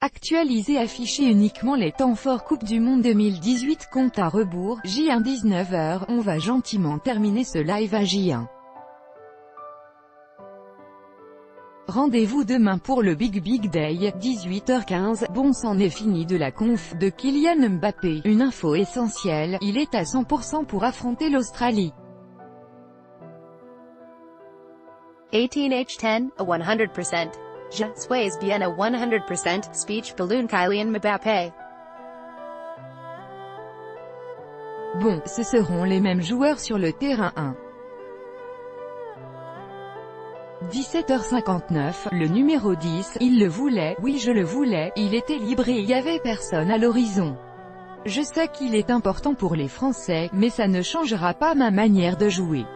Actualisé affiché uniquement les temps forts Coupe du Monde 2018 compte à rebours, J1 19h, on va gentiment terminer ce live à J1. Rendez-vous demain pour le Big Day, 18h15, bon c'en est fini de la conf de Kylian Mbappé, une info essentielle, il est à 100% pour affronter l'Australie. 18H10, a 100%. Je suis bien à 100%, speech balloon Kylian Mbappé. Bon, ce seront les mêmes joueurs sur le terrain 1. 17h59, le numéro 10, il le voulait, oui je le voulais, il était libre et il y avait personne à l'horizon. Je sais qu'il est important pour les Français, mais ça ne changera pas ma manière de jouer.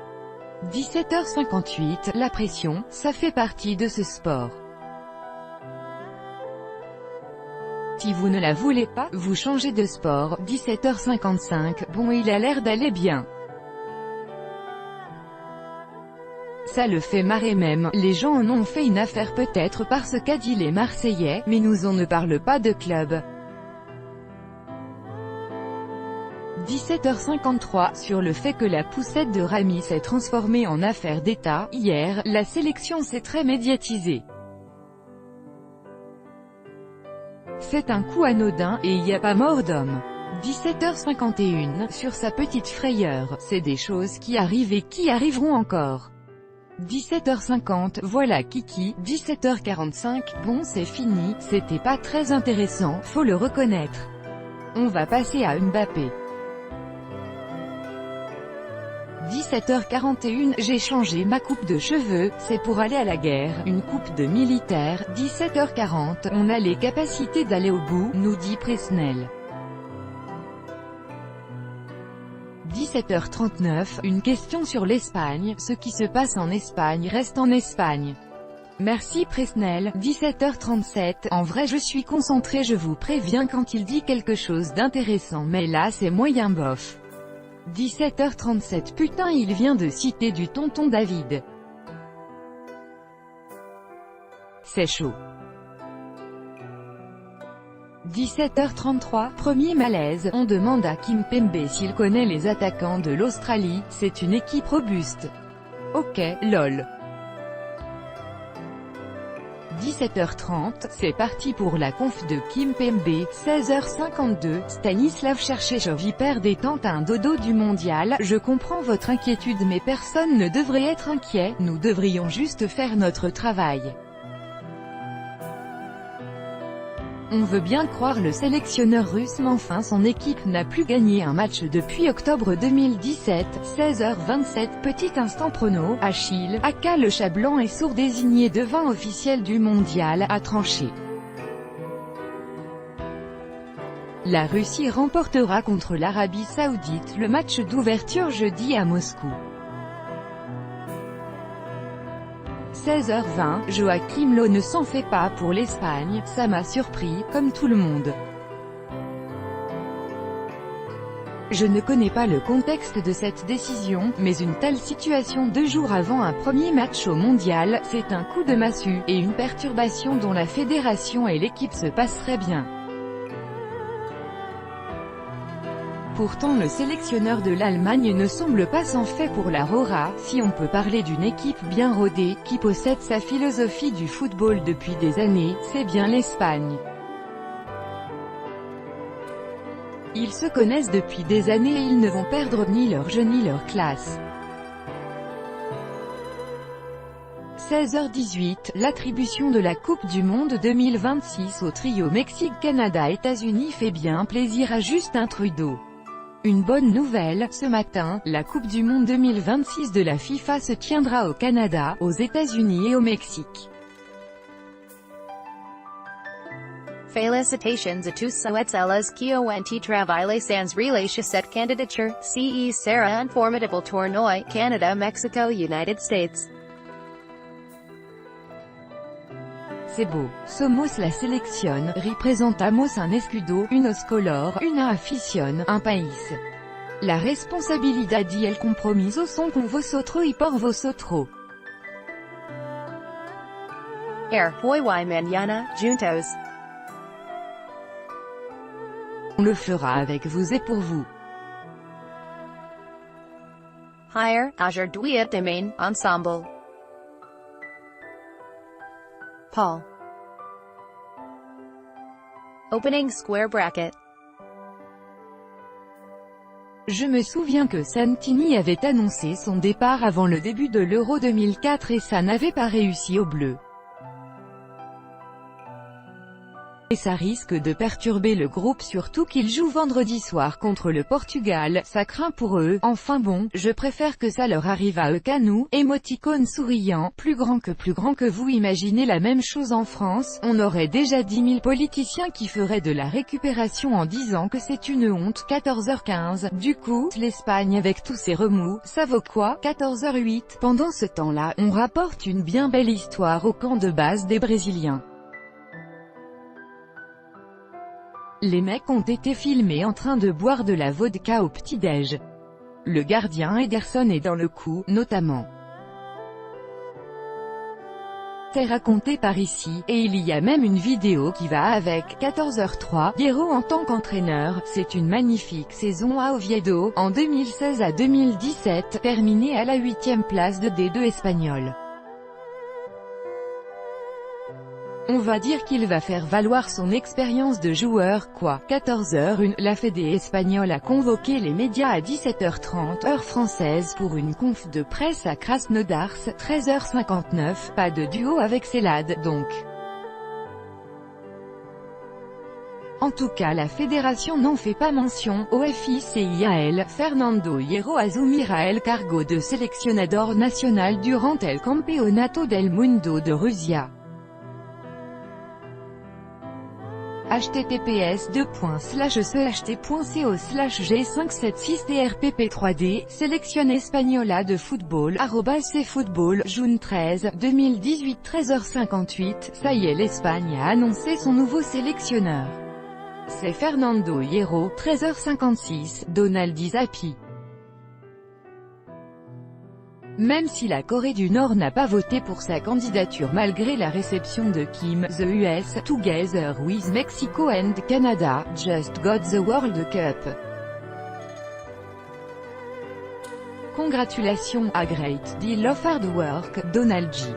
17h58, la pression, ça fait partie de ce sport. Si vous ne la voulez pas, vous changez de sport. 17h55, bon il a l'air d'aller bien. Ça le fait marrer même, les gens en ont fait une affaire peut-être parce qu'a dit les Marseillais, mais nous on ne parle pas de club. 17h53, sur le fait que la poussette de Rami s'est transformée en affaire d'État, hier, la sélection s'est très médiatisée. C'est un coup anodin, et il n'y a pas mort d'homme. 17h51, sur sa petite frayeur, c'est des choses qui arrivent et qui arriveront encore. 17h50, voilà Kiki. 17h45, bon c'est fini, c'était pas très intéressant, faut le reconnaître. On va passer à Mbappé. 17h41, j'ai changé ma coupe de cheveux, c'est pour aller à la guerre, une coupe de militaire. 17h40, on a les capacités d'aller au bout, nous dit Presnel. 17h39, une question sur l'Espagne, ce qui se passe en Espagne reste en Espagne. Merci Presnel. 17h37, en vrai je suis concentré, je vous préviens quand il dit quelque chose d'intéressant, mais là c'est moyen bof. 17h37, putain il vient de citer du tonton David. C'est chaud. 17h33, premier malaise, on demande à Kimpembe s'il connaît les attaquants de l'Australie, c'est une équipe robuste. Ok, lol. 17h30, c'est parti pour la conf de Kimpembe. 16h52, Stanislav Cherchechov hyper détente un dodo du mondial. Je comprends votre inquiétude mais personne ne devrait être inquiet, nous devrions juste faire notre travail. On veut bien croire le sélectionneur russe mais enfin son équipe n'a plus gagné un match depuis octobre 2017. 16h27, petit instant prono, Achille, aka le chat blanc et sourd désigné devant officiel du mondial, a tranché. La Russie remportera contre l'Arabie Saoudite le match d'ouverture jeudi à Moscou. 16h20, Joachim Löw ne s'en fait pas pour l'Espagne, ça m'a surpris, comme tout le monde. Je ne connais pas le contexte de cette décision, mais une telle situation 2 jours avant un premier match au mondial, c'est un coup de massue, et une perturbation dont la fédération et l'équipe se passeraient bien. Pourtant le sélectionneur de l'Allemagne ne semble pas s'en fait pour la Rora, si on peut parler d'une équipe bien rodée, qui possède sa philosophie du football depuis des années, c'est bien l'Espagne. Ils se connaissent depuis des années et ils ne vont perdre ni leur jeu ni leur classe. 16h18, l'attribution de la Coupe du Monde 2026 au trio Mexique-Canada-États-Unis fait bien plaisir à Justin Trudeau. Une bonne nouvelle, ce matin, la Coupe du Monde 2026 de la FIFA se tiendra au Canada, aux États-Unis et au Mexique. Felicitations à tous celles qui ont travaillé sans relâcher cette candidature, ce sera un formidable tournoi, Canada-Mexico United States. C'est beau. Somos la selección, representamos un escudo, unos color, una afición, un país. La responsabilidad y el compromiso son con vosotros y por vosotros. Hoy y mañana, juntos. On le fera avec vous et pour vous. Higher, aujourd'hui demain, ensemble. Paul. Opening square bracket. Je me souviens que Santini avait annoncé son départ avant le début de l'Euro 2004 et ça n'avait pas réussi aux Bleus. Et ça risque de perturber le groupe, surtout qu'ils jouent vendredi soir contre le Portugal, ça craint pour eux. Enfin bon, je préfère que ça leur arrive à eux qu'à nous. Émoticône souriant, plus grand que vous. Imaginez la même chose en France, on aurait déjà 10 000 politiciens qui feraient de la récupération en disant que c'est une honte. 14h15, du coup, l'Espagne avec tous ses remous, ça vaut quoi? 14h08, pendant ce temps-là, on rapporte une bien belle histoire au camp de base des Brésiliens. Les mecs ont été filmés en train de boire de la vodka au petit-déj. Le gardien Ederson est dans le coup, notamment. C'est raconté par ici, et il y a même une vidéo qui va avec. 14h03, Hierro en tant qu'entraîneur, c'est une magnifique saison à Oviedo, en 2016 à 2017, terminée à la 8e place de D2 espagnol. On va dire qu'il va faire valoir son expérience de joueur, quoi. 14h01, la Fédé espagnole a convoqué les médias à 17h30, heure française, pour une conf de presse à Krasnodar. 13h59, pas de duo avec Celade, donc. En tout cas la fédération n'en fait pas mention. Oficial, Fernando Hierro assumirá el cargo de seleccionador nacional durant el Campeonato del Mundo de Rusia. https://cht.co/g576trpp3d, Selección Española de Football, @cfootball, June 13, 2018 13h58, ça y est, l'Espagne a annoncé son nouveau sélectionneur. C'est Fernando Hierro. 13h56, Donald Zappi. Même si la Corée du Nord n'a pas voté pour sa candidature malgré la réception de Kim, the US, Together with Mexico and Canada, just got the World Cup. Congratulations, a great deal of hard work, Donald J.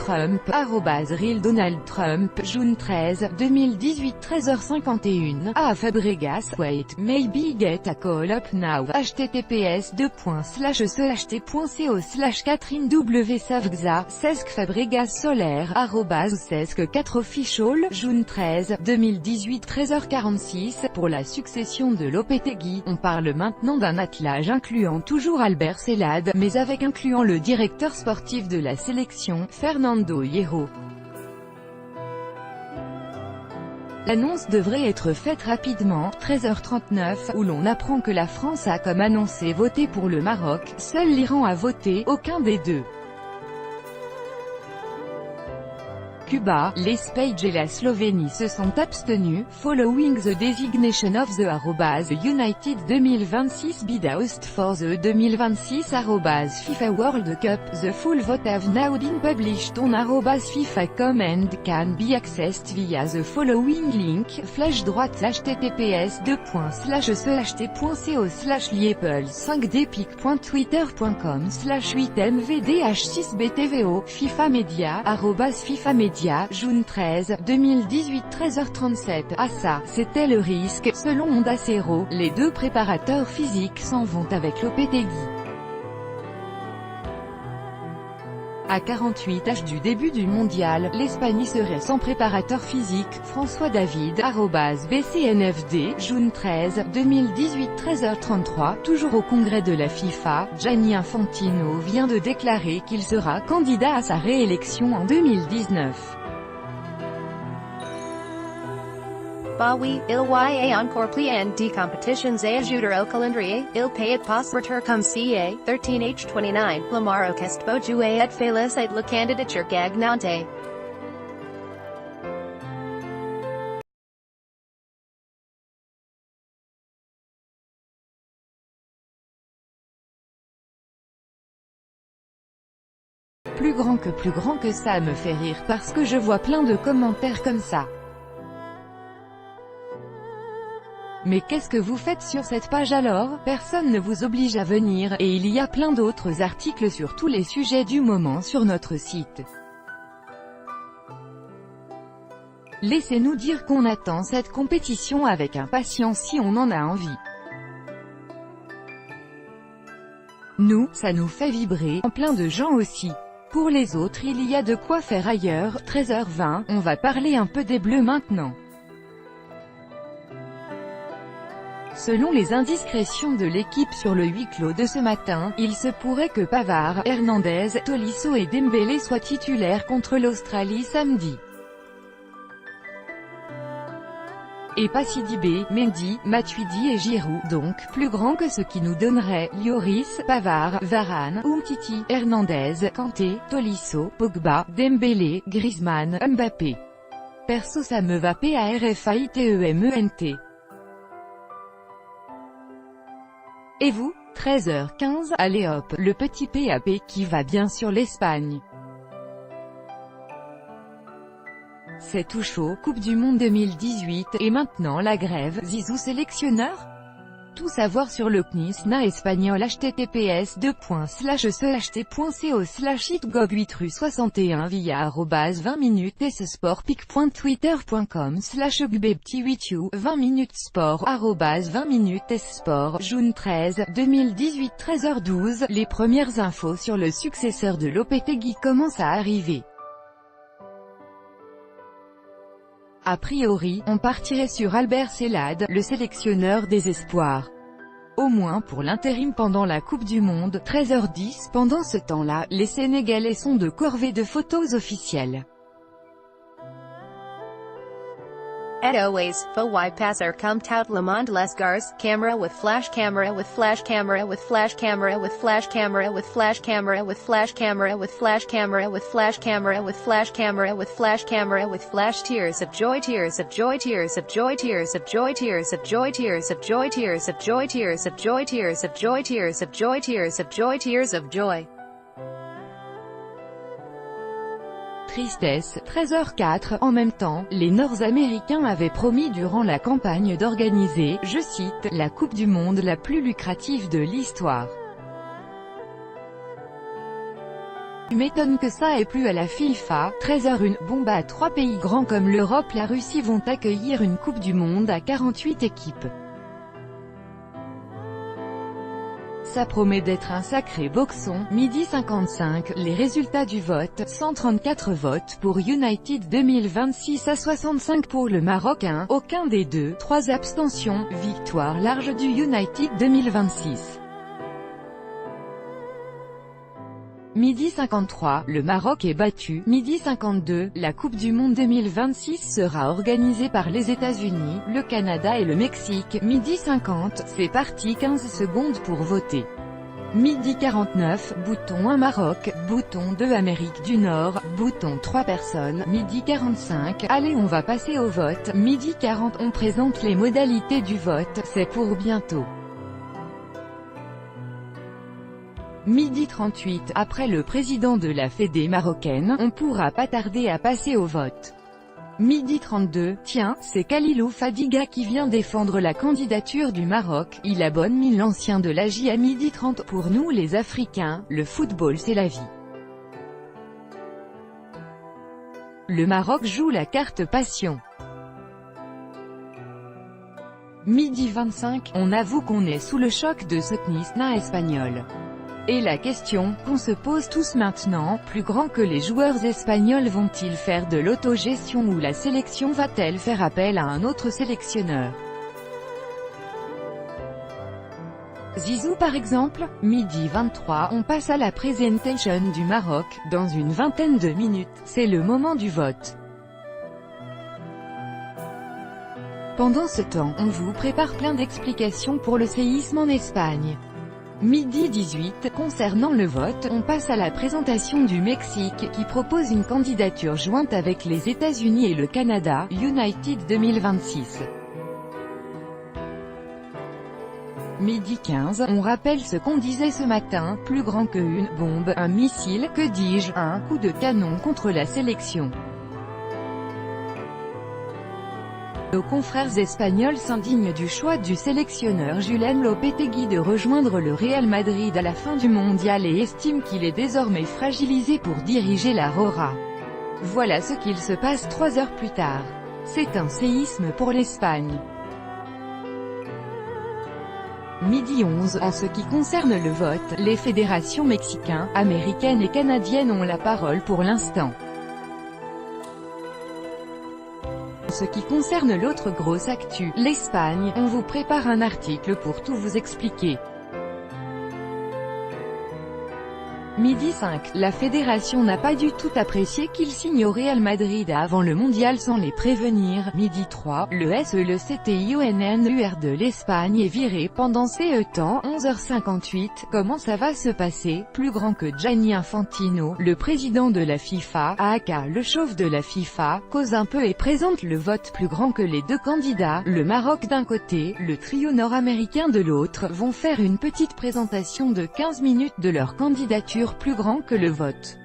Trump, @Real Donald Trump, June 13, 2018 13h51, à Fabregas, wait, maybe get a call up now, https://cht.co/Catherine W. Savgza, Cesc Fabregas Soler, @Cesc4 official, June 13, 2018 13h46, pour la succession de Lopetegui, on parle maintenant d'un attelage incluant toujours Albert Celade, mais avec incluant le directeur sportif de la sélection, Fernando Hierro. L'annonce devrait être faite rapidement. 13h39, où l'on apprend que la France a comme annoncé voté pour le Maroc, seul l'Iran a voté, aucun des deux. Cuba, l'Espagne et la Slovénie se sont abstenus, following the designation of the @United 2026 bid host for the 2026 @FIFA World Cup. The full vote have now been published on @FIFA.com and can be accessed via the following link, /droite https://ct.co/liepel5dpic.twitter.com/8mvdh6btvo, FIFA Media, @FIFA Media, June 13, 2018 13h37. Ah ça, c'était le risque, selon Ondacero, les deux préparateurs physiques s'en vont avec Lopetegui. À 48 h du début du mondial, l'Espagne serait sans préparateur physique. François David, @BCNFD, June 13, 2018 13h33, toujours au congrès de la FIFA, Gianni Infantino vient de déclarer qu'il sera candidat à sa réélection en 2019. Bawi, il y a encore plein de competitions à ajouter au calendrier, il peut pas reter comme ca, 13h29, Lamar Oquest Bojoué et félicite la candidature gagnante. Plus grand que ça me fait rire parce que je vois plein de commentaires comme ça. Mais qu'est-ce que vous faites sur cette page alors? Personne ne vous oblige à venir, et il y a plein d'autres articles sur tous les sujets du moment sur notre site. Laissez-nous dire qu'on attend cette compétition avec impatience si on en a envie. Nous, ça nous fait vibrer, en plein de gens aussi. Pour les autres il y a de quoi faire ailleurs. 13h20, on va parler un peu des Bleus maintenant. Selon les indiscrétions de l'équipe sur le huis clos de ce matin, il se pourrait que Pavard, Hernandez, Tolisso et Dembélé soient titulaires contre l'Australie samedi. Et pas Sidibé, Mendy, Matuidi et Giroud, donc, plus grand que ce qui nous donnerait Lloris, Pavard, Varane, Umtiti, Hernandez, Kanté, Tolisso, Pogba, Dembélé, Griezmann, Mbappé. Perso ça me va PARFAITEMENT. Et vous? 13h15, allez hop, le petit PAP qui va bien sur l'Espagne. C'est tout chaud, Coupe du Monde 2018, et maintenant la grève, Zizou sélectionneur? Tout savoir sur le CNIS na espagnol https://ht.co/itgob8ru61 via @20minutessport.pic.twitter.com/gbepti8u 20minutes-sport @20minutessport June 13, 2018 13h12. Les premières infos sur le successeur de Lopetegui commencent à arriver. A priori, on partirait sur Albert Celade, le sélectionneur des espoirs. Au moins pour l'intérim pendant la Coupe du Monde, 13h10. Pendant ce temps-là, les Sénégalais sont de corvée de photos officielles. As always, for why passer come tout le monde les gars, camera with flash camera with flash camera with flash camera with flash camera with flash camera with flash camera with flash camera with flash camera with flash camera with flash camera with flash tears of joy tears of joy tears of joy tears of joy tears of joy tears of joy tears of joy tears of joy tears of joy tears of joy tears of joy tears of joy. Tristesse, 13h04. En même temps, les Nord-Américains avaient promis durant la campagne d'organiser, je cite, la Coupe du Monde la plus lucrative de l'histoire. Tu m'étonnes que ça ait plu à la FIFA. 13h01. Bon bah 3 pays grands comme l'Europe, la Russie vont accueillir une Coupe du Monde à 48 équipes. Ça promet d'être un sacré boxon. Midi 55, les résultats du vote, 134 votes pour United 2026 à 65 pour le Maroc 1, aucun des deux, 3 abstentions, victoire large du United 2026. Midi 53, le Maroc est battu. Midi 52, la Coupe du Monde 2026 sera organisée par les États-Unis, le Canada et le Mexique. Midi 50, c'est parti, 15 secondes pour voter. Midi 49, bouton 1 Maroc, bouton 2 Amérique du Nord, bouton 3 personnes. Midi 45, allez on va passer au vote. Midi 40, on présente les modalités du vote, c'est pour bientôt. Midi 38, après le président de la Fédé marocaine, on pourra pas tarder à passer au vote. Midi 32, tiens, c'est Khalilou Fadiga qui vient défendre la candidature du Maroc, il a bonne mine l'ancien de l'AJ à midi 30. Pour nous les Africains, le football c'est la vie. Le Maroc joue la carte passion. Midi 25, on avoue qu'on est sous le choc de ce CNIS espagnol. Et la question qu'on se pose tous maintenant, plus grand que les joueurs espagnols vont-ils faire de l'autogestion ou la sélection va-t-elle faire appel à un autre sélectionneur? Zizou par exemple. Midi 23, on passe à la présentation du Maroc, dans une vingtaine de minutes, c'est le moment du vote. Pendant ce temps, on vous prépare plein d'explications pour le séisme en Espagne. Midi 18, concernant le vote, on passe à la présentation du Mexique, qui propose une candidature jointe avec les États-Unis et le Canada, United 2026. Midi 15, on rappelle ce qu'on disait ce matin, plus grand que une bombe, un missile, que dis-je, un coup de canon contre la sélection. Nos confrères espagnols s'indignent du choix du sélectionneur Julen Lopetegui de rejoindre le Real Madrid à la fin du mondial et estiment qu'il est désormais fragilisé pour diriger la Roja. Voilà ce qu'il se passe 3 heures plus tard. C'est un séisme pour l'Espagne. Midi 11. En ce qui concerne le vote, les fédérations mexicaines, américaines et canadiennes ont la parole pour l'instant. En ce qui concerne l'autre grosse actu, l'Espagne, on vous prépare un article pour tout vous expliquer. Midi 5. La fédération n'a pas du tout apprécié qu'il signe au Real Madrid avant le mondial sans les prévenir. Midi 3. Le CELCTIONNUR de l'Espagne est viré pendant ces temps. 11h58. Comment ça va se passer? Plus grand que Gianni Infantino, le président de la FIFA, aka le chauve de la FIFA, cause un peu et présente le vote plus grand que les deux candidats. Le Maroc d'un côté, le trio nord-américain de l'autre, vont faire une petite présentation de 15 minutes de leur candidature plus grand que le vote.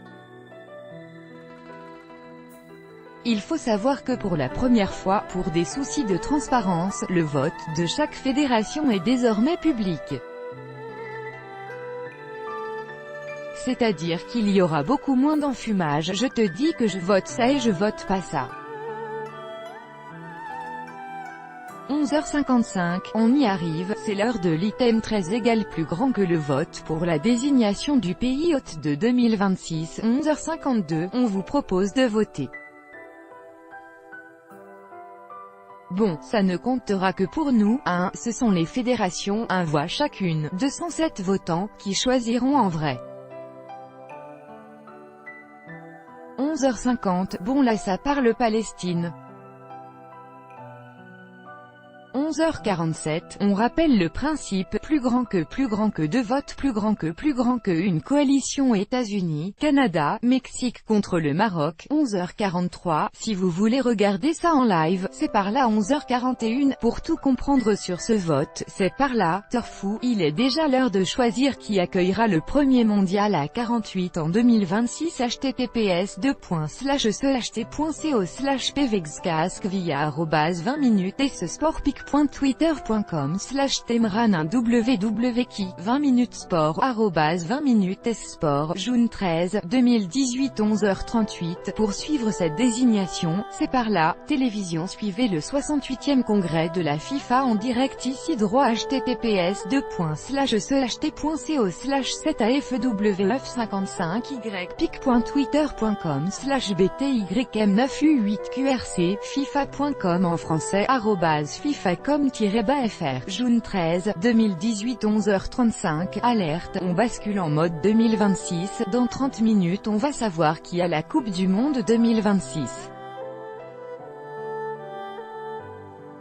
Il faut savoir que pour la première fois, pour des soucis de transparence, le vote de chaque fédération est désormais public. C'est-à-dire qu'il y aura beaucoup moins d'enfumage. Je te dis que je vote ça et je vote pas ça. 11h55, on y arrive, c'est l'heure de l'item 13 égale plus grand que le vote pour la désignation du pays hôte de 2026. 11h52, on vous propose de voter. Bon, ça ne comptera que pour nous, ce sont les fédérations, 1 voix chacune, 207 votants, qui choisiront en vrai. 11h50, bon là ça parle Palestine. 11h47, on rappelle le principe, plus grand que 2 votes, plus grand que une coalition États-Unis, Canada, Mexique contre le Maroc. 11h43, si vous voulez regarder ça en live, c'est par là. 11h41, pour tout comprendre sur ce vote, c'est par là. Torfou, il est déjà l'heure de choisir qui accueillera le premier mondial à 48 en 2026. https://co/pvexcasque via @20minutes et ce sportpic.twitter.com/temran www.qui 20 minutes sport @20 minutes sport. June 13, 2018 11h38. Pour suivre cette désignation, c'est par là. Télévision, suivez le 68e congrès de la FIFA en direct ici droit. https://7af7.co/7afw555y pic.twitter.com/btym9u8qrc FIFA.com en français @fifacom-fr. June 13, 2018 11h35. Alerte, on bascule en mode 2026. Dans 30 minutes on va savoir qui a la Coupe du Monde 2026.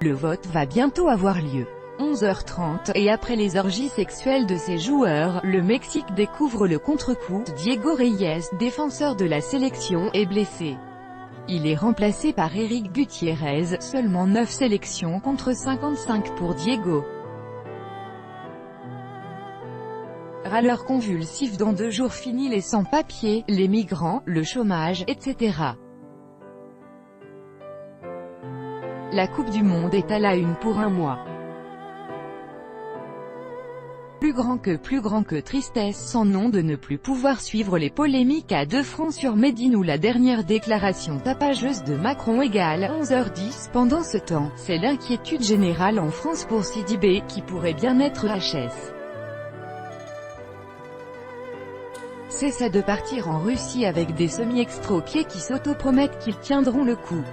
Le vote va bientôt avoir lieu. 11h30, et après les orgies sexuelles de ses joueurs, le Mexique découvre le contre-coup. Diego Reyes, défenseur de la sélection, est blessé. Il est remplacé par Eric Gutiérrez, seulement 9 sélections contre 55 pour Diego. Râleurs convulsifs dans 2 jours, fini les sans-papiers, les migrants, le chômage, etc. La Coupe du Monde est à la une pour un mois. Plus grand que tristesse sans nom de ne plus pouvoir suivre les polémiques à 2 fronts sur Médine ou la dernière déclaration tapageuse de Macron égale 11h10. Pendant ce temps, c'est l'inquiétude générale en France pour Sidibé, qui pourrait bien être HS. C'est ça de partir en Russie avec des semi-extroqués qui s'autopromettent qu'ils tiendront le coup.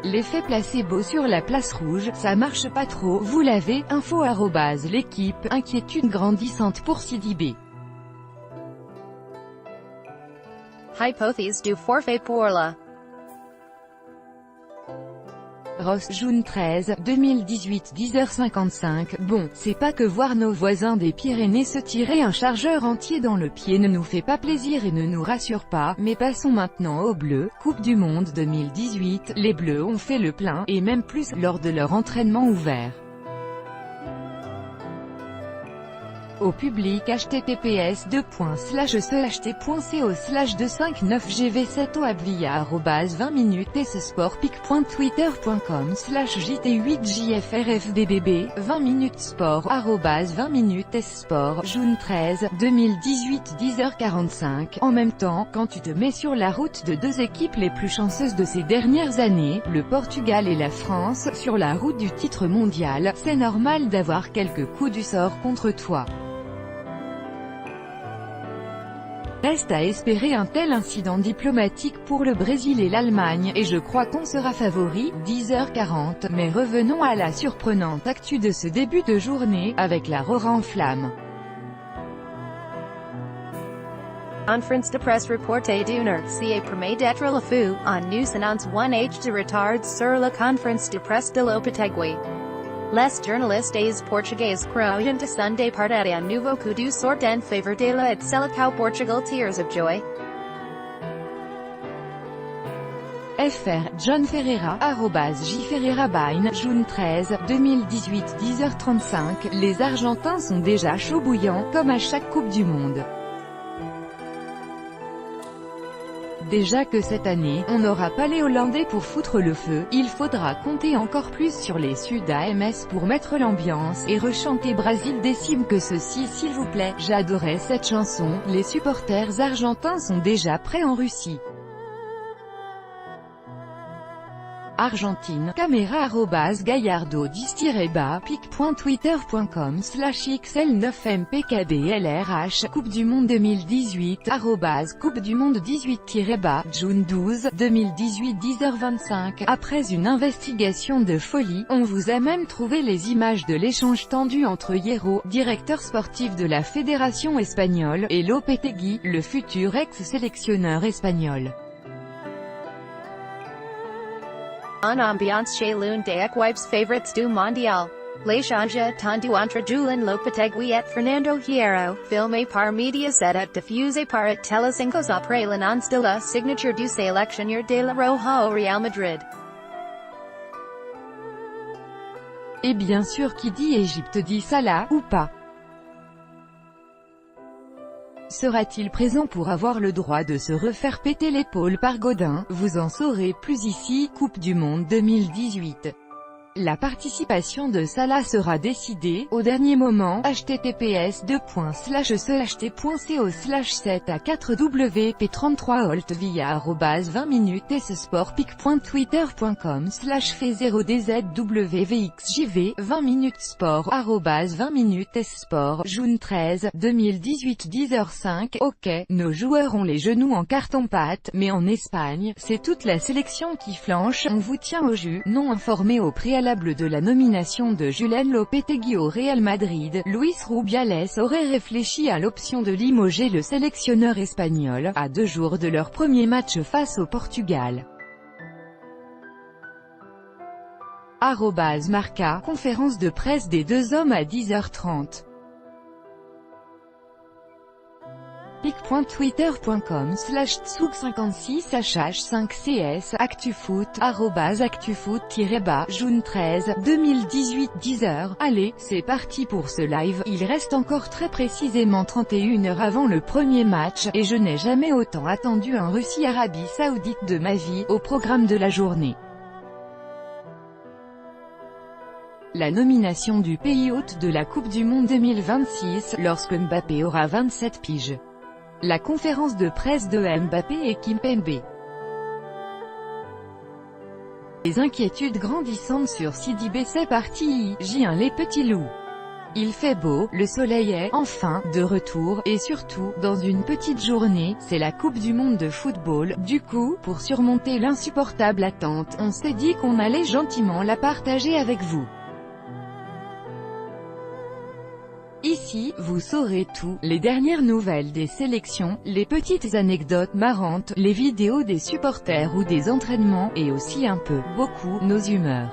L'effet placebo sur la place rouge, ça marche pas trop, vous l'avez. Info @l'équipe, inquiétude grandissante pour Sidibé. Hypothèse du forfait pour la Ross, June 13, 2018 10h55. Bon, c'est pas que voir nos voisins des Pyrénées se tirer un chargeur entier dans le pied ne nous fait pas plaisir et ne nous rassure pas, mais passons maintenant aux Bleus. Coupe du Monde 2018, les Bleus ont fait le plein, et même plus, lors de leur entraînement ouvert. Au public https://co/259gv7oabvia@20minutes sport.pic.twitter.com/jt8jfrfdbb 20 minutes sport @20 minutes sport June 13, 2018 10h45. En même temps, quand tu te mets sur la route de deux équipes les plus chanceuses de ces dernières années, le Portugal et la France, sur la route du titre mondial, c'est normal d'avoir quelques coups du sort contre toi. Reste à espérer un tel incident diplomatique pour le Brésil et l'Allemagne, et je crois qu'on sera favori, 10h40, mais revenons à la surprenante actu de ce début de journée, avec la Rora en flammes. Conference de presse reportée d'une CA permet d'être le fou, en nous annonce 1h de retard sur la conférence de presse de Lopetegui. Les journalistes portugais croient que Sunday partait un nouveau coup du sort en faveur de la Selecao Portugal Tears of Joy. FR, John Ferreira, @jferreirabain, June 13, 2018 10h35, les Argentins sont déjà chauds bouillants, comme à chaque Coupe du Monde. Déjà que cette année, on n'aura pas les Hollandais pour foutre le feu, il faudra compter encore plus sur les Sud-AMS pour mettre l'ambiance, et rechanter Brasil décime que ceci s'il vous plaît, j'adorais cette chanson, les supporters argentins sont déjà prêts en Russie. Argentine, caméra @gallardo _bas pic.twitter.com/xl9mpkdlrh Coupe du Monde 2018 Coupe du Monde 18-bas June 12, 2018 10h25. Après une investigation de folie, on vous a même trouvé les images de l'échange tendu entre Hierro, directeur sportif de la fédération espagnole, et Lopetegui, le futur ex-sélectionneur espagnol. En ambiance chez l'une des équipes favorites du mondial. L'échange tendu entre Julen Lopetegui et Fernando Hierro, filmé par Mediaset et diffusé par Telecinco après l'annonce de la signature du sélectionneur de la Roja au Real Madrid. Et bien sûr qui dit Égypte dit Salah, ou pas. Sera-t-il présent pour avoir le droit de se refaire péter l'épaule par Godin? Vous en saurez plus ici, Coupe du Monde 2018. La participation de Salah sera décidée, au dernier moment, https://7a4wp33holt via @20 minutes sport.pic.twitter.com/f0dzwvxjv 20 minutes sport @20 minutes sport June 13, 2018 10h05. Ok, nos joueurs ont les genoux en carton-pâte, mais en Espagne, c'est toute la sélection qui flanche, on vous tient au jus. Non informé au préalable de la nomination de Julen Lopetegui au Real Madrid, Luis Rubiales aurait réfléchi à l'option de limoger le sélectionneur espagnol, à 2 jours de leur premier match face au Portugal. Marca, conférence de presse des deux hommes à 10h30. pic.twitter.com/tsug56hh5cs ActuFoot, @actufoot-bas June 13, 2018 10h. Allez, c'est parti pour ce live, il reste encore très précisément 31 heures avant le premier match, et je n'ai jamais autant attendu un Russie-Arabie Saoudite de ma vie, au programme de la journée. La nomination du pays hôte de la Coupe du Monde 2026, lorsque Mbappé aura 27 piges. La conférence de presse de Mbappé et Kimpembe. Les inquiétudes grandissantes sur Sidibé, c'est parti, J1 les petits loups. Il fait beau, le soleil est, enfin, de retour, et surtout, dans une petite journée, c'est la Coupe du Monde de football. Du coup, pour surmonter l'insupportable attente, on s'est dit qu'on allait gentiment la partager avec vous. Ici, vous saurez tout, les dernières nouvelles des sélections, les petites anecdotes marrantes, les vidéos des supporters ou des entraînements, et aussi un peu, beaucoup, nos humeurs.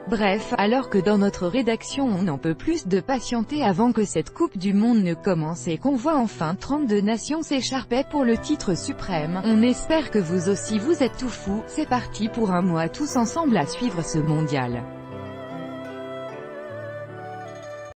Bref, alors que dans notre rédaction on n'en peut plus de patienter avant que cette Coupe du Monde ne commence et qu'on voit enfin 32 nations s'écharper pour le titre suprême, on espère que vous aussi vous êtes tout fous. C'est parti pour un mois tous ensemble à suivre ce mondial.